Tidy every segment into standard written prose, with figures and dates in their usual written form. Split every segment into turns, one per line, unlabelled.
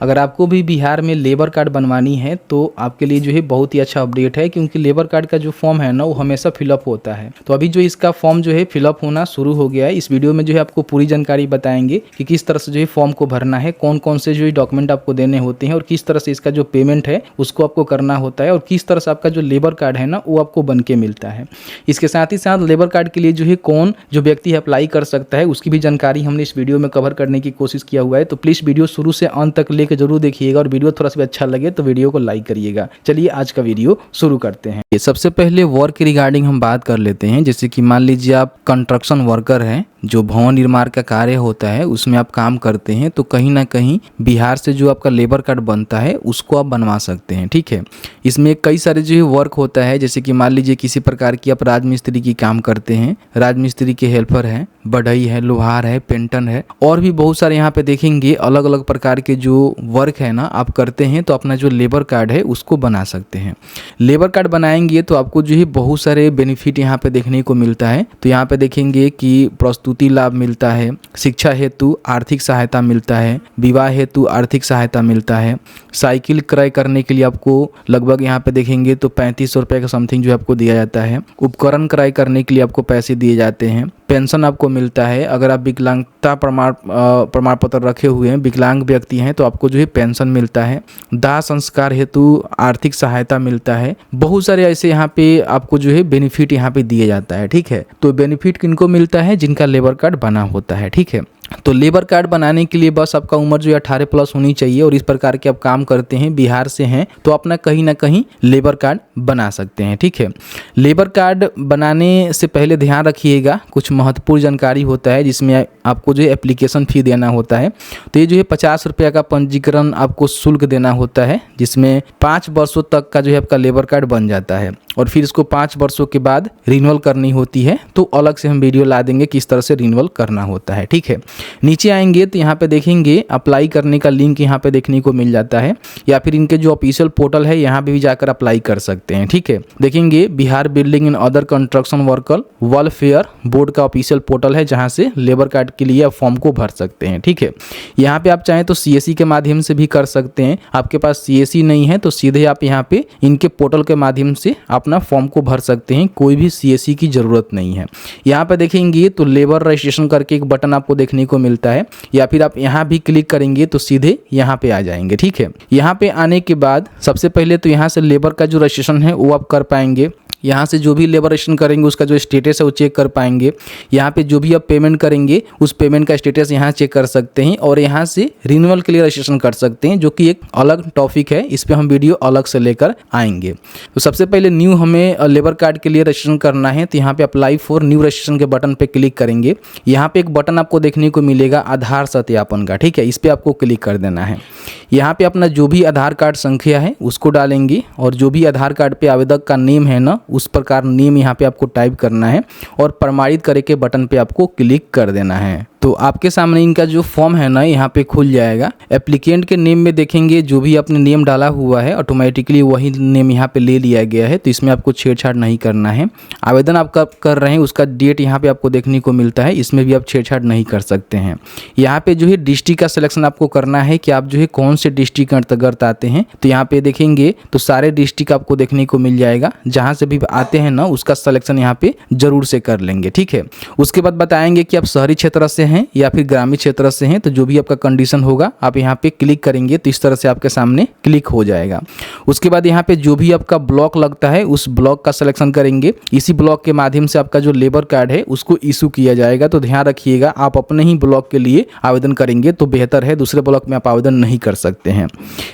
अगर आपको भी बिहार में लेबर कार्ड बनवानी है तो आपके लिए जो है बहुत ही अच्छा अपडेट है, क्योंकि लेबर कार्ड का जो फॉर्म है ना वो हमेशा फिलअप होता है। तो अभी जो इसका फॉर्म जो है फिलअप होना शुरू हो गया है। इस वीडियो में जो है आपको पूरी जानकारी बताएंगे कि किस तरह से जो है फॉर्म को भरना है, कौन कौन से जो है डॉक्यूमेंट आपको देने होते हैं और किस तरह से इसका जो पेमेंट है उसको आपको करना होता है और किस तरह से आपका जो लेबर कार्ड है ना वो आपको बन के मिलता है। इसके साथ ही साथ लेबर कार्ड के लिए जो है कौन जो व्यक्ति अप्लाई कर सकता है उसकी भी जानकारी हमने इस वीडियो में कवर करने की कोशिश किया हुआ है। तो प्लीज़ वीडियो शुरू से अंत तक लेकर जरूर देखिएगा और वीडियो थोड़ा सा भी अच्छा लगे तो वीडियो को लाइक करिएगा। चलिए आज का वीडियो शुरू करते हैं। सबसे पहले वर्क के रिगार्डिंग हम बात कर लेते हैं। जैसे कि मान लीजिए आप कंस्ट्रक्शन वर्कर हैं, जो भवन निर्माण का कार्य होता है उसमें आप काम करते हैं, तो कहीं ना कहीं बिहार से जो आपका लेबर कार्ड बनता है उसको आप बनवा सकते हैं। ठीक है, इसमें कई सारे जो है वर्क होता है। जैसे कि मान लीजिए किसी प्रकार की आप राजमिस्त्री की काम करते हैं, राजमिस्त्री के हेल्पर हैं, बढ़ई है, लोहार है, पेंटर है, और भी बहुत सारे यहाँ पे देखेंगे अलग अलग प्रकार के जो वर्क है ना आप करते हैं, तो अपना जो लेबर कार्ड है उसको बना सकते हैं। लेबर कार्ड बनाएंगे तो आपको जो है बहुत सारे बेनिफिट यहाँ पे देखने को मिलता है। तो यहाँ पे देखेंगे कि प्रस्तुति लाभ मिलता है, शिक्षा हेतु आर्थिक सहायता मिलता है, विवाह हेतु आर्थिक सहायता मिलता है, साइकिल क्रय करने के लिए आपको लगभग यहाँ पे देखेंगे तो 3500 रुपये का समथिंग जो आपको दिया जाता है, उपकरण क्रय करने के लिए आपको पैसे दिए जाते हैं, पेंशन आपको मिलता है। अगर आप विकलांगता प्रमाण पत्र रखे हुए हैं, विकलांग व्यक्ति हैं, तो आपको जो है पेंशन मिलता है, दाह संस्कार हेतु आर्थिक सहायता मिलता है। बहुत सारे ऐसे यहाँ पे आपको जो है बेनिफिट यहाँ पे दिया जाता है। ठीक है, तो बेनिफिट किनको मिलता है? जिनका लेबर कार्ड बना होता है। ठीक है, तो लेबर कार्ड बनाने के लिए बस आपका उम्र जो है 18 प्लस होनी चाहिए और इस प्रकार के आप काम करते हैं, बिहार से हैं, तो अपना कहीं ना कहीं लेबर कार्ड बना सकते हैं। ठीक है, लेबर कार्ड बनाने से पहले ध्यान रखिएगा कुछ महत्वपूर्ण जानकारी होता है, जिसमें आपको जो है एप्लीकेशन फ़ी देना होता है। तो ये जो है 50 रुपये का पंजीकरण आपको शुल्क देना होता है, जिसमें 5 वर्षों तक का जो है आपका लेबर कार्ड बन जाता है और फिर इसको 5 वर्षों के बाद रिन्यूअल करनी होती है। तो अलग से हम वीडियो ला देंगे किस तरह से रिन्यूअल करना होता है। ठीक है, नीचे आएंगे तो यहाँ पे देखेंगे अप्लाई करने का लिंक यहाँ पे देखने को मिल जाता है, या फिर इनके जो ऑफिशियल पोर्टल है यहाँ पे भी जाकर अप्लाई कर सकते हैं। ठीक है, देखेंगे Bihar building and other construction worker welfare board का ऑफिशियल पोर्टल है, जहाँ से लेबर कार्ड के लिए आप फॉर्म को भर सकते हैं। ठीक है, यहाँ पे आप चाहें तो CSC के माध्यम से भी कर सकते हैं। आपके पास CSC नहीं है तो सीधे आप यहाँ पे इनके पोर्टल के माध्यम से अपना फॉर्म को भर सकते हैं, कोई भी CSC की जरूरत नहीं है। यहाँ पे देखेंगे तो लेबर रजिस्ट्रेशन करके एक बटन आपको देखने को मिलता है, या फिर आप यहाँ भी क्लिक करेंगे तो सीधे यहाँ पे आ जाएंगे। ठीक है, यहाँ पे आने के बाद सबसे पहले तो यहाँ से लेबर का जो रजिस्ट्रेशन है वो आप कर पाएंगे। यहाँ से जो भी लेबर रजिस्ट्रेशन करेंगे उसका जो स्टेटस है वो चेक कर पाएंगे। यहाँ पे जो भी आप पेमेंट करेंगे उस पेमेंट का स्टेटस यहाँ चेक कर सकते हैं और यहाँ से रिन्यूअल के लिए रजिस्ट्रेशन कर सकते हैं, जो कि एक अलग टॉपिक है, इस पर हम वीडियो अलग से लेकर आएंगे। तो सबसे पहले न्यू हमें लेबर कार्ड के लिए रजिस्ट्रेशन करना है, तो यहाँ पे अप्लाई फॉर न्यू रजिस्ट्रेशन के बटन पे क्लिक करेंगे। यहाँ पे एक बटन आपको देखने को मिलेगा आधार सत्यापन का। ठीक है, इस पर आपको क्लिक कर देना है। यहाँ पे अपना जो भी आधार कार्ड संख्या है उसको डालेंगे और जो भी आधार कार्ड पे आवेदक का नेम है ना उस प्रकार नेम यहाँ पे आपको टाइप करना है और प्रमाणित करे के बटन पे आपको क्लिक कर देना है। तो आपके सामने इनका जो फॉर्म है ना यहाँ पे खुल जाएगा। एप्लीकेंट के नेम में देखेंगे जो भी आपने नेम डाला हुआ है ऑटोमेटिकली वही नेम यहाँ पे ले लिया गया है, तो इसमें आपको छेड़छाड़ नहीं करना है। आवेदन आप कब कर रहे हैं उसका डेट यहाँ पे आपको देखने को मिलता है, इसमें भी आप छेड़छाड़ नहीं कर सकते हैं। यहाँ पे जो है डिस्ट्रिक्ट का सिलेक्शन आपको करना है कि आप जो है कौन से डिस्ट्रिक्ट के अंतर्गत आते हैं। तो यहाँ पे देखेंगे तो सारे डिस्ट्रिक्ट आपको देखने को मिल जाएगा, जहाँ से भी आते हैं ना उसका सिलेक्शन यहाँ पे जरूर से कर लेंगे। ठीक है, उसके बाद बताएंगे कि आप शहरी क्षेत्र से हैं या फिर ग्रामीण क्षेत्र से हैं, तो जो भी आपका कंडीशन होगा आप यहाँ पे क्लिक करेंगे तो इस तरह से आपके सामने क्लिक हो जाएगा। उसके बाद यहाँ पे जो भी आपका ब्लॉक लगता है उस ब्लॉक का सिलेक्शन करेंगे। इसी ब्लॉक के माध्यम से आपका जो लेबर कार्ड है उसको इशू किया जाएगा। तो ध्यान रखिएगा आप अपने ही ब्लॉक के लिए आवेदन करेंगे तो बेहतर है, दूसरे ब्लॉक में आप आवेदन नहीं कर सकते हैं।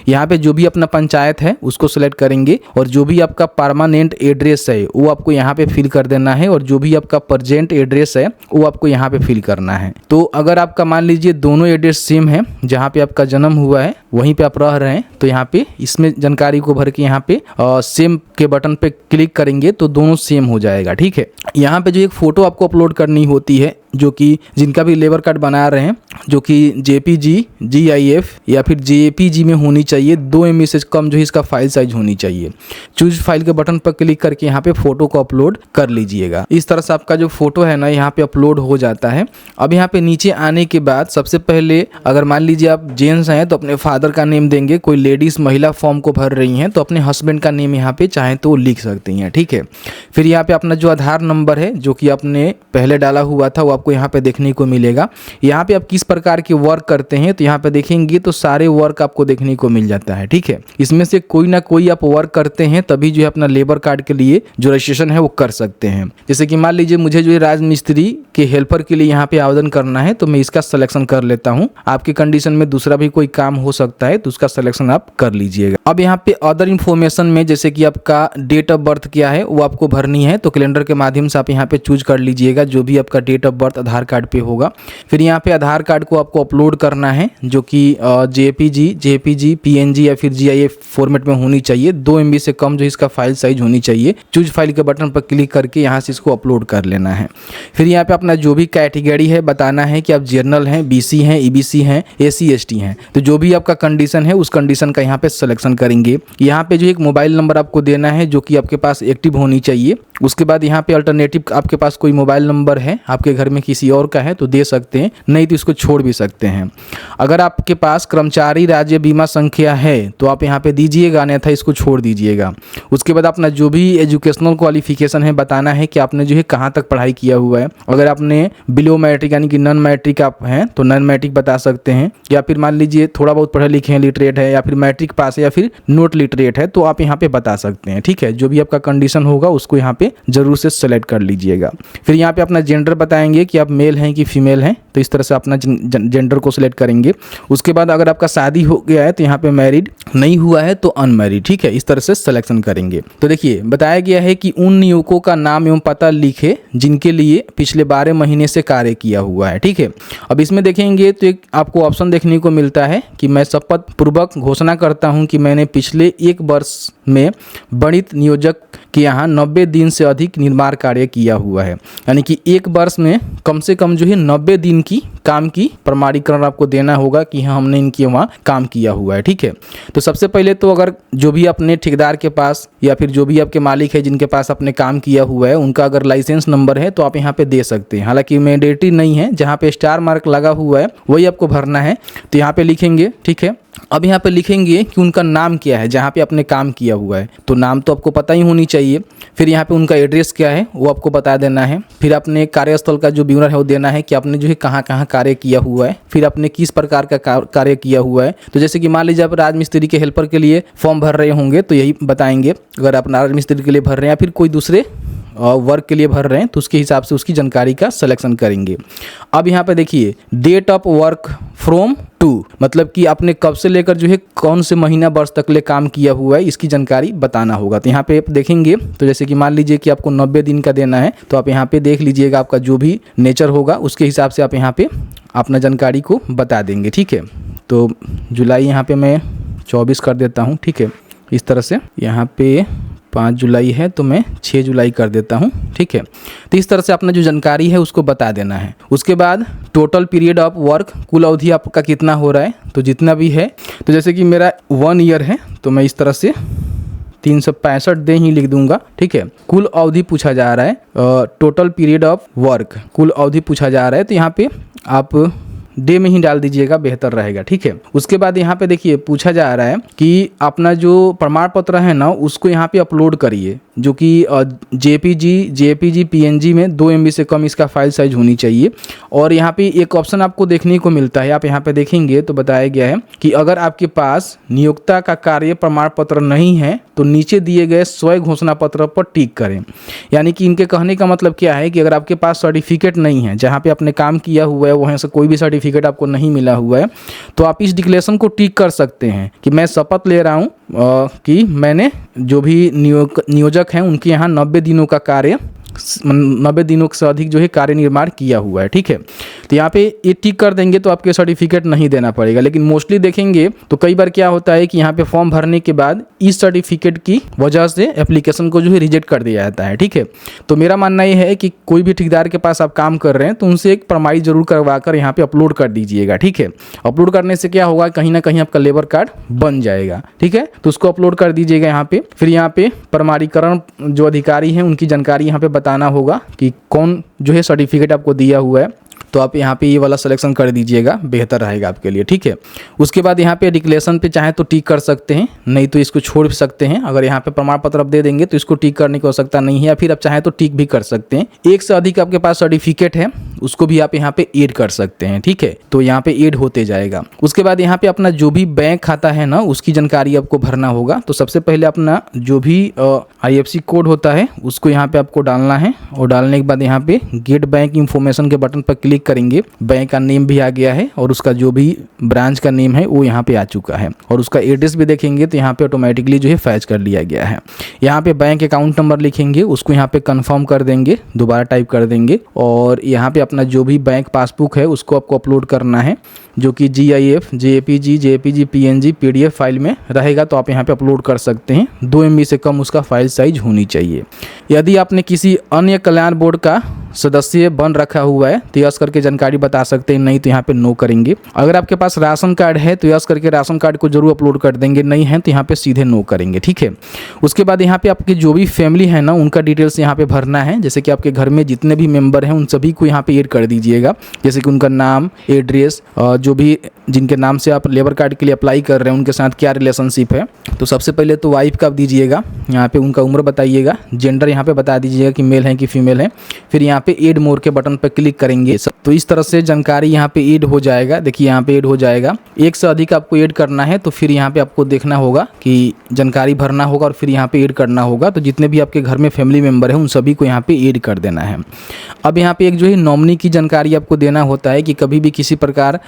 यहाँ पे जो भी अपना पंचायत है उसको सिलेक्ट करेंगे और जो भी आपका परमानेंट एड्रेस है वो आपको यहाँ पे फिल कर देना है और जो भी आपका प्रेजेंट एड्रेस है वो आपको यहाँ पे फिल करना है। तो अगर आपका मान लीजिए दोनों एड्रेस सेम है, जहाँ पे आपका जन्म हुआ है वहीं पे आप रह रहे हैं, तो यहाँ पे इसमें जानकारी को भर के यहाँ पे सेम के बटन पे क्लिक करेंगे तो दोनों सेम हो जाएगा। ठीक है, यहाँ पे जो एक फोटो आपको अपलोड करनी होती है जो कि जिनका भी लेबर कार्ड बना रहे हैं, जो कि JPG, GIF या फिर JPG में होनी चाहिए। 2 MB से कम जो है इसका फाइल साइज होनी चाहिए। चूज फाइल के बटन पर क्लिक करके यहाँ पे फोटो को अपलोड कर लीजिएगा। इस तरह से आपका जो फोटो है ना यहाँ पे अपलोड हो जाता है। अब यहाँ पे नीचे आने के बाद सबसे पहले अगर मान लीजिए आप जेंट्स हैं तो अपने फादर का नेम देंगे। कोई लेडीज महिला फॉर्म को भर रही हैं तो अपने हस्बैंड का नेम यहाँ पे चाहे तो लिख सकती हैं, ठीक है। फिर यहाँ पे अपना जो आधार नंबर है जो कि आपने पहले डाला हुआ था वो आपको यहाँ पे देखने को मिलेगा। यहाँ पे आप किस प्रकार के वर्क करते हैं तो यहाँ पे देखेंगे तो सारे वर्क आपको देखने को मिल जाता है, ठीक है। इसमें से कोई ना कोई आप वर्क करते हैं तभी जो है अपना लेबर कार्ड के लिए जो रजिस्ट्रेशन है वो कर सकते हैं। जैसे कि मान लीजिए मुझे जो है राजमिस्त्री के हेल्पर के लिए यहाँ पे आवेदन करना है तो मैं इसका सिलेक्शन कर लेता हूँ। आपके कंडीशन में दूसरा भी कोई काम हो सकता है तो उसका सिलेक्शन आप कर लीजिएगा। अब यहाँ पे अदर इन्फॉर्मेशन में जैसे कि आपका डेट ऑफ बर्थ क्या है वो आपको भरनी है तो कैलेंडर के माध्यम से आप यहाँ पे चूज कर लीजिएगा जो भी आपका date of birth Aadhaar card पे होगा। फिर यहाँ पे आधार कार्ड को आपको अपलोड करना है जो कि JPG, PNG या फिर GIF फॉर्मेट में होनी चाहिए। 2 MB से कम जो इसका फाइल साइज होनी चाहिए। चूज फाइल के बटन पर क्लिक करके यहाँ से इसको अपलोड कर लेना है। फिर यहाँ पे अपना जो भी कैटेगरी है बताना है कि आप जनरल हैं, BC हैं, EBC हैं, SC ST हैं। तो जो भी आपका कंडीशन है उस कंडीशन का यहाँ पे सिलेक्शन करेंगे। यहाँ पे जो एक मोबाइल नंबर आपको देना है जो कि आपके पास एक्टिव होनी चाहिए। उसके बाद यहाँ पे अल्टरनेटिव आपके पास कोई मोबाइल नंबर है आपके घर में किसी और का है तो दे सकते हैं, नहीं तो इसको छोड़ भी सकते हैं। अगर आपके पास कर्मचारी राज्य बीमा संख्या है तो आप यहाँ पे दीजिएगा, अन्यथा इसको छोड़ दीजिएगा। उसके बाद अपना जो भी एजुकेशनल क्वालिफिकेशन है बताना है कि आपने जो है कहाँ तक पढ़ाई किया हुआ है। अगर आपने बिलो मैट्रिक यानी कि नॉन मैट्रिक आप हैं तो नॉन मैट्रिक बता सकते हैं, या फिर मान लीजिए थोड़ा बहुत पढ़े लिखे हैं, लिटरेट है, या फिर मैट्रिक पास है या फिर नोट लिटरेट है तो आप यहाँ पे बता सकते हैं, ठीक है। जो भी आपका कंडीशन होगा उसको यहाँ पे जरूर से सेलेक्ट कर लीजिएगा। फिर यहाँ पे अपना जेंडर बताएंगे कि आप मेल हैं कि फीमेल हैं, तो इस तरह से अपना जेंडर को सिलेक्ट करेंगे। उसके बाद अगर आपका शादी हो गया है तो यहाँ पे मैरिड, नहीं हुआ है तो अनमैरिड, ठीक है। इस तरह से सिलेक्शन करेंगे। तो देखिए बताया गया है कि उन नियोजकों का नाम एवं पता लिखे जिनके लिए पिछले 12 महीने से कार्य किया हुआ है, ठीक है। अब इसमें देखेंगे तो एक आपको ऑप्शन देखने को मिलता है कि मैं शपथ पूर्वक घोषणा करता हूं कि मैंने पिछले 1 वर्ष में बणित नियोजक के यहाँ 90 दिन से अधिक निर्माण कार्य किया हुआ है। यानी कि 1 वर्ष में कम से कम जो है 90 दिन की काम की प्रमाणीकरण आपको देना होगा कि हाँ हमने इनके वहाँ काम किया हुआ है, ठीक है। तो सबसे पहले तो अगर जो भी अपने ठेकेदार के पास या फिर जो भी आपके मालिक है जिनके पास आपने काम किया हुआ है उनका अगर लाइसेंस नंबर है तो आप यहाँ पे दे सकते हैं। हालांकि मैंडेटरी नहीं है, जहाँ पे स्टार मार्क लगा हुआ है वही आपको भरना है, तो यहाँ पे लिखेंगे, ठीक है। अब यहाँ पे लिखेंगे कि उनका नाम क्या है जहाँ पे आपने काम किया हुआ है, तो नाम तो आपको पता ही होनी चाहिए। फिर यहाँ पे उनका एड्रेस क्या है वो आपको बता देना है। फिर अपने कार्यस्थल का जो विवरण है वो देना है कि आपने जो है कहाँ कहाँ कार्य किया हुआ है, फिर आपने किस प्रकार का कार्य किया हुआ है। तो जैसे कि मान लीजिए आप राजमिस्त्री के हेल्पर के लिए फॉर्म भर रहे होंगे तो यही बताएंगे। अगर आप राजमिस्त्री के लिए भर रहे हैं या फिर कोई दूसरे वर्क के लिए भर रहे हैं तो उसके हिसाब से उसकी जानकारी का सिलेक्शन करेंगे। अब यहाँ पे देखिए date of work from to, मतलब कि आपने कब से लेकर जो है कौन से महीना वर्ष तक ले काम किया हुआ है इसकी जानकारी बताना होगा। तो यहाँ पे देखेंगे तो जैसे कि मान लीजिए कि आपको 90 दिन का देना है तो आप यहाँ पे देख लीजिएगा आपका जो भी नेचर होगा उसके हिसाब से आप यहाँ पे अपना जानकारी को बता देंगे, ठीक है। तो जुलाई यहाँ पे मैं 24 कर देता हूँ, ठीक है। इस तरह से यहाँ पे 5 जुलाई है तो मैं 6 जुलाई कर देता हूँ, ठीक है। तो इस तरह से अपना जो जानकारी है उसको बता देना है। उसके बाद टोटल पीरियड ऑफ वर्क, कुल अवधि आपका कितना हो रहा है, तो जितना भी है, तो जैसे कि मेरा 1 ईयर है तो मैं इस तरह से 365 दिन ही लिख दूंगा, ठीक है। कुल अवधि पूछा जा रहा है, टोटल पीरियड ऑफ वर्क कुल अवधि पूछा जा रहा है तो यहाँ पे आप डे में ही डाल दीजिएगा, बेहतर रहेगा, ठीक है। उसके बाद यहाँ पे देखिए पूछा जा रहा है कि अपना जो प्रमाण पत्र है ना उसको यहाँ पे अपलोड करिए, जो कि JPG PNG में 2 MB से कम इसका फाइल साइज होनी चाहिए। और यहाँ पे एक ऑप्शन आपको देखने को मिलता है, आप यहाँ पे देखेंगे तो बताया गया है कि अगर आपके पास नियोक्ता का कार्य प्रमाण पत्र नहीं है तो नीचे दिए गए स्वयं घोषणा पत्र पर टिक करें। यानी कि इनके कहने का मतलब क्या है कि अगर आपके पास सर्टिफिकेट नहीं है, जहाँ पे आपने काम किया हुआ है वहाँ से कोई भी सर्टिफिकेट आपको नहीं मिला हुआ है, तो आप इस डिक्लेरेशन को टिक कर सकते हैं कि मैं शपथ ले रहा हूँ कि मैंने जो भी नियोजक हैं उनके यहाँ 90 दिनों का कार्य 90 दिनों से अधिक जो है कार्य निर्माण किया हुआ है। ठीक है, तो यहाँ पे ये टिक कर देंगे तो आपके सर्टिफिकेट नहीं देना पड़ेगा। लेकिन मोस्टली देखेंगे तो कई बार क्या होता है कि यहाँ पे फॉर्म भरने के बाद इस सर्टिफिकेट की वजह से एप्लीकेशन को जो है रिजेक्ट कर दिया जाता है। ठीक है, तो मेरा मानना ये है कि कोई भी ठेकेदार के पास आप काम कर रहे हैं तो उनसे एक प्रमाणित जरूर करवा कर यहाँ पे अपलोड कर दीजिएगा। ठीक है, अपलोड करने से क्या होगा, कहीं ना कहीं आपका लेबर कार्ड बन जाएगा। ठीक है, तो उसको अपलोड कर दीजिएगा यहाँ पे। फिर यहाँ पे प्रमाणीकरण जो अधिकारी हैं उनकी जानकारी यहाँ पे बताना होगा कि कौन जो है सर्टिफिकेट आपको दिया हुआ है, तो आप यहाँ पे ये वाला सिलेक्शन कर दीजिएगा, बेहतर रहेगा आपके लिए। ठीक है, उसके बाद यहाँ पे डिक्लेरेशन पे चाहे तो टिक कर सकते हैं, नहीं तो इसको छोड़ भी सकते हैं। अगर यहाँ पे प्रमाण पत्र आप दे देंगे तो इसको टिक करने की आवश्यकता नहीं है, या फिर आप चाहे तो टिक भी कर सकते हैं। एक से अधिक आपके पास सर्टिफिकेट है उसको भी आप यहाँ पे ऐड कर सकते हैं। ठीक है, तो यहाँ पे ऐड होते जाएगा। उसके बाद यहाँ पे अपना जो भी बैंक खाता है ना उसकी जानकारी आपको भरना होगा। तो सबसे पहले अपना जो भी IFSC कोड होता है उसको यहाँ पे आपको डालना है, और डालने के बाद यहाँ पे गेट बैंक इंफॉर्मेशन के बटन पर क्लिक करेंगे। बैंक का नेम भी आ गया है और उसका जो भी ब्रांच का नेम है वो यहाँ पे आ चुका है, और उसका एड्रेस भी देखेंगे तो यहाँ पे ऑटोमेटिकली जो है फैच कर लिया गया है। यहाँ पे बैंक अकाउंट नंबर लिखेंगे, उसको यहाँ पे कंफर्म कर देंगे, दोबारा टाइप कर देंगे, और यहाँ पे अपना जो भी बैंक पासबुक है उसको आपको अपलोड करना है, जो कि GIF, JPG, PNG, PDF file में रहेगा तो आप यहाँ पे अपलोड कर सकते हैं। 2 MB से कम उसका फाइल साइज होनी चाहिए। यदि आपने किसी अन्य कल्याण बोर्ड का सदस्य बन रखा हुआ है तो यस करके जानकारी बता सकते हैं, नहीं तो यहाँ पे नो करेंगे। अगर आपके पास राशन कार्ड है तो यस करके राशन कार्ड को जरूर अपलोड कर देंगे, नहीं है तो यहाँ पे सीधे नो करेंगे। ठीक है, उसके बाद यहाँ पे आपके जो भी फैमिली है ना उनका डिटेल्स यहाँ पे भरना है। जैसे कि आपके घर में जितने भी मेंबर हैं उन सभी को यहाँ पे ऐड कर दीजिएगा, जैसे कि उनका नाम, एड्रेस, जो भी जिनके नाम से आप लेबर कार्ड के लिए अप्लाई कर रहे हैं उनके साथ क्या रिलेशनशिप है। तो सबसे पहले तो वाइफ का दीजिएगा, यहाँ पे उनका उम्र बताइएगा, जेंडर यहाँ पे बता दीजिएगा कि मेल है कि फीमेल है। फिर यहाँ पे ऐड मोर के बटन पर क्लिक करेंगे तो इस तरह से जानकारी यहाँ पे ऐड हो जाएगा। देखिए यहाँ पे ऐड हो जाएगा। एक से अधिक आपको ऐड करना है तो फिर यहाँ पे आपको देखना होगा कि जानकारी भरना होगा और फिर यहाँ पे ऐड करना होगा। तो जितने भी आपके घर में फैमिली मेम्बर है उन सभी को यहाँ पे ऐड कर देना है। अब यहाँ पे एक जो है नॉमिनी की जानकारी आपको देना होता है कि कभी भी किसी प्रकार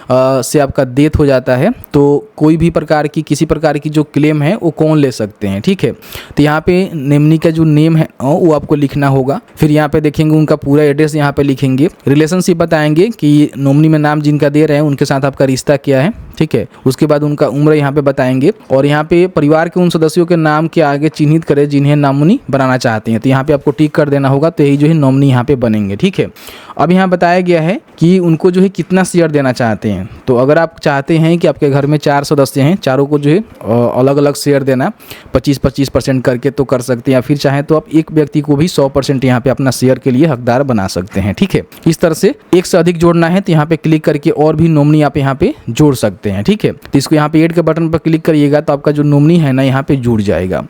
से आपका डेथ हो जाता है तो कोई भी प्रकार की किसी प्रकार की जो क्लेम है वो कौन ले सकते हैं। ठीक है, तो यहाँ पे नॉमिनी का जो नेम है वो आपको लिखना होगा। फिर यहाँ पे देखेंगे उनका पूरा एड्रेस यहाँ पे लिखेंगे, रिलेशनशिप बताएंगे कि नॉमिनी में नाम जिनका दे रहे हैं उनके साथ आपका रिश्ता क्या है। ठीक है, उसके बाद उनका उम्र यहाँ पे बताएंगे, और यहाँ पे परिवार के उन सदस्यों के नाम के आगे चिन्हित करें जिन्हें नॉमिनी बनाना चाहते हैं। तो यहाँ पे आपको टिक कर देना होगा, तो यही जो है नॉमिनी यहाँ पे बनेंगे। ठीक है, अब यहाँ बताया गया है कि उनको जो है कितना शेयर देना चाहते हैं। तो अगर आप चाहते हैं कि आपके घर में 4 सदस्य हैं, चारों को जो है अलग अलग शेयर देना 25-25% करके तो कर सकते हैं, या फिर चाहें तो आप एक व्यक्ति को भी 100% यहाँ पे अपना शेयर के लिए हकदार बना सकते हैं। ठीक है, इस तरह से एक से अधिक जोड़ना है तो यहाँ पे क्लिक करके और भी नॉमिनी आप यहाँ पे जोड़ सकते हैं। ठीक है, तो इसको यहाँ पे ऐड के बटन पर क्लिक करिएगा तो आपका जो नॉमिनी है ना यहाँ पे जुड़ जाएगा।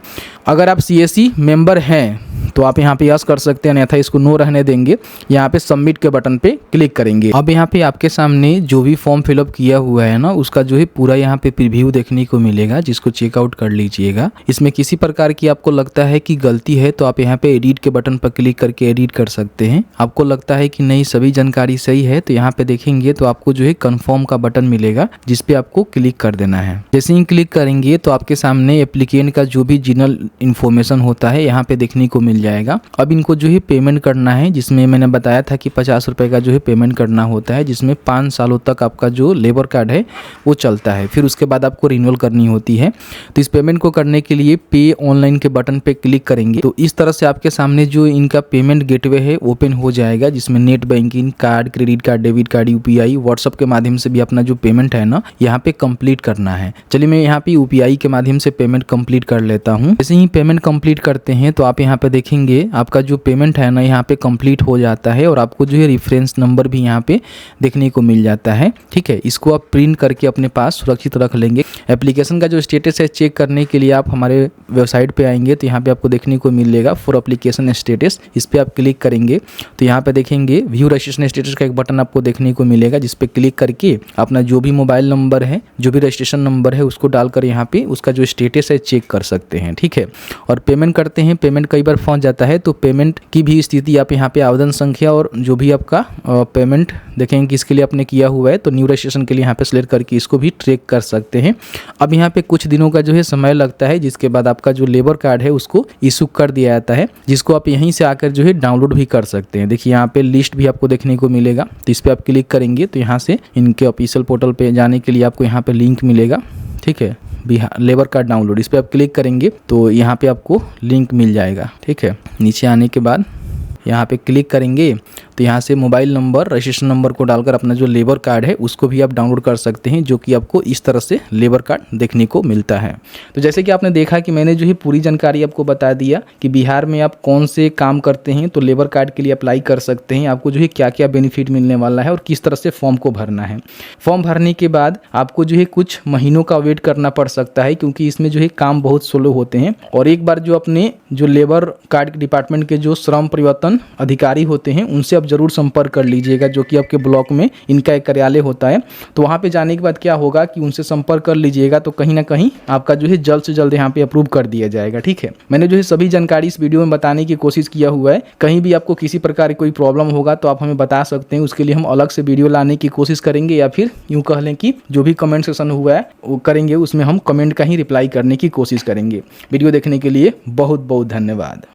अगर आप CSC मेंबर हैं तो आप यहाँ पे यस कर सकते हैं, अन्यथा इसको नो रहने देंगे। यहाँ पे सबमिट के बटन पे क्लिक करेंगे। अब यहाँ पे आपके सामने जो भी फॉर्म फिलअप किया हुआ है ना उसका जो है पूरा यहाँ पे प्रीव्यू देखने को मिलेगा, जिसको चेकआउट कर लीजिएगा। इसमें किसी प्रकार की आपको लगता है कि गलती है तो आप यहाँ पे एडिट के बटन पर क्लिक करके एडिट कर सकते हैं। आपको लगता है कि नहीं सभी जानकारी सही है तो यहाँ पे देखेंगे तो आपको जो है कन्फर्म का बटन मिलेगा, जिसपे आपको क्लिक कर देना है। जैसे ही क्लिक करेंगे तो आपके सामने एप्लीकेंट का जो भी जनरल इन्फॉर्मेशन होता है यहाँ पे देखने को मिल जाएगा। अब इनको जो है पेमेंट करना है, जिसमें मैंने बताया था कि 50 रुपए का जो है पेमेंट करना होता है, जिसमें 5 सालों तक आपका जो लेबर कार्ड है वो चलता है। फिर उसके बाद आपको रिन्यूअल करनी होती है। तो इस पेमेंट को करने के लिए पे ऑनलाइन के बटन पे क्लिक करेंगे तो इस तरह से आपके सामने जो इनका पेमेंट गेटवे है ओपन हो जाएगा, जिसमें net banking, card, credit card, debit card, UPI, WhatsApp के माध्यम से भी अपना जो पेमेंट है ना यहाँ पे कंप्लीट करना है। चलिए मैं यहाँ पे UPI के माध्यम से पेमेंट कंप्लीट कर लेता हूँ। जैसे ही पेमेंट कंप्लीट करते हैं तो आप यहाँ पे देखेंगे आपका जो पेमेंट है ना यहाँ पे कंप्लीट हो जाता है और आपको जो है रेफरेंस नंबर भी यहाँ पे देखने को मिल जाता है। ठीक है, इसको आप प्रिंट करके अपने पास सुरक्षित रख लेंगे। एप्लीकेशन का जो स्टेटस है चेक करने के लिए आप हमारे वेबसाइट पे आएंगे तो यहाँ पे आपको देखने को मिलेगा फॉर एप्लीकेशन स्टेटस। इस पर आप क्लिक करेंगे तो यहाँ पे देखेंगे व्यू रजिस्ट्रेशन स्टेटस का एक बटन आपको देखने को मिलेगा, जिस पे क्लिक करके अपना जो भी मोबाइल नंबर है, जो भी रजिस्ट्रेशन नंबर है उसको डालकर यहाँ पे उसका जो स्टेटस है चेक कर सकते हैं। ठीक है, और पेमेंट करते हैं। पेमेंट कई बार फंस पहुंच जाता है तो पेमेंट की भी स्थिति आप यहाँ पे आवेदन संख्या और जो भी आपका पेमेंट देखेंगे कि इसके लिए आपने किया हुआ है तो न्यू रजिस्ट्रेशन के लिए यहाँ पे सिलेक्ट करके इसको भी ट्रैक कर सकते हैं। अब यहाँ पे कुछ दिनों का जो है समय लगता है, जिसके बाद आपका जो लेबर कार्ड है उसको इशू कर दिया जाता है, जिसको आप यहीं से आकर जो है डाउनलोड भी कर सकते हैं। देखिए यहाँ पे लिस्ट भी आपको देखने को मिलेगा, तो इस पर आप क्लिक करेंगे तो यहाँ से इनके ऑफिशियल पोर्टल पे जाने के लिए आपको यहाँ पे लिंक मिलेगा। ठीक है, बिहार लेबर कार्ड डाउनलोड, इस पर आप क्लिक करेंगे तो यहाँ पे आपको लिंक मिल जाएगा। ठीक है, नीचे आने के बाद यहाँ पे क्लिक करेंगे तो यहाँ से मोबाइल नंबर, रजिस्ट्रेशन नंबर को डालकर अपना जो लेबर कार्ड है उसको भी आप डाउनलोड कर सकते हैं, जो कि आपको इस तरह से लेबर कार्ड देखने को मिलता है। तो जैसे कि आपने देखा कि मैंने जो है पूरी जानकारी आपको बता दिया कि बिहार में आप कौन से काम करते हैं तो लेबर कार्ड के लिए अप्लाई कर सकते हैं, आपको जो है क्या क्या बेनिफिट मिलने वाला है और किस तरह से फॉर्म को भरना है। फॉर्म भरने के बाद आपको जो है कुछ महीनों का वेट करना पड़ सकता है, क्योंकि इसमें जो है काम बहुत स्लो होते हैं। और एक बार जो अपने जो लेबर कार्ड डिपार्टमेंट के जो श्रम परिवर्तन अधिकारी होते हैं उनसे आप जरूर संपर्क कर लीजिएगा, जो कि आपके ब्लॉक में इनका एक कार्यालय होता है। तो वहाँ पे जाने के बाद क्या होगा कि उनसे संपर्क कर लीजिएगा, तो कहीं ना कहीं आपका जो है जल्द से जल्द यहाँ पे अप्रूव कर दिया जाएगा। ठीक है, मैंने जो है सभी जानकारी इस वीडियो में बताने की कोशिश किया हुआ है। कहीं भी आपको किसी प्रकार की कोई प्रॉब्लम होगा तो आप हमें बता सकते हैं, उसके लिए हम अलग से वीडियो लाने की कोशिश करेंगे, या फिर यूँ कह लें कि जो भी कमेंट सेक्शन हुआ है वो करेंगे, उसमें हम कमेंट का ही रिप्लाई करने की कोशिश करेंगे। वीडियो देखने के लिए बहुत बहुत धन्यवाद।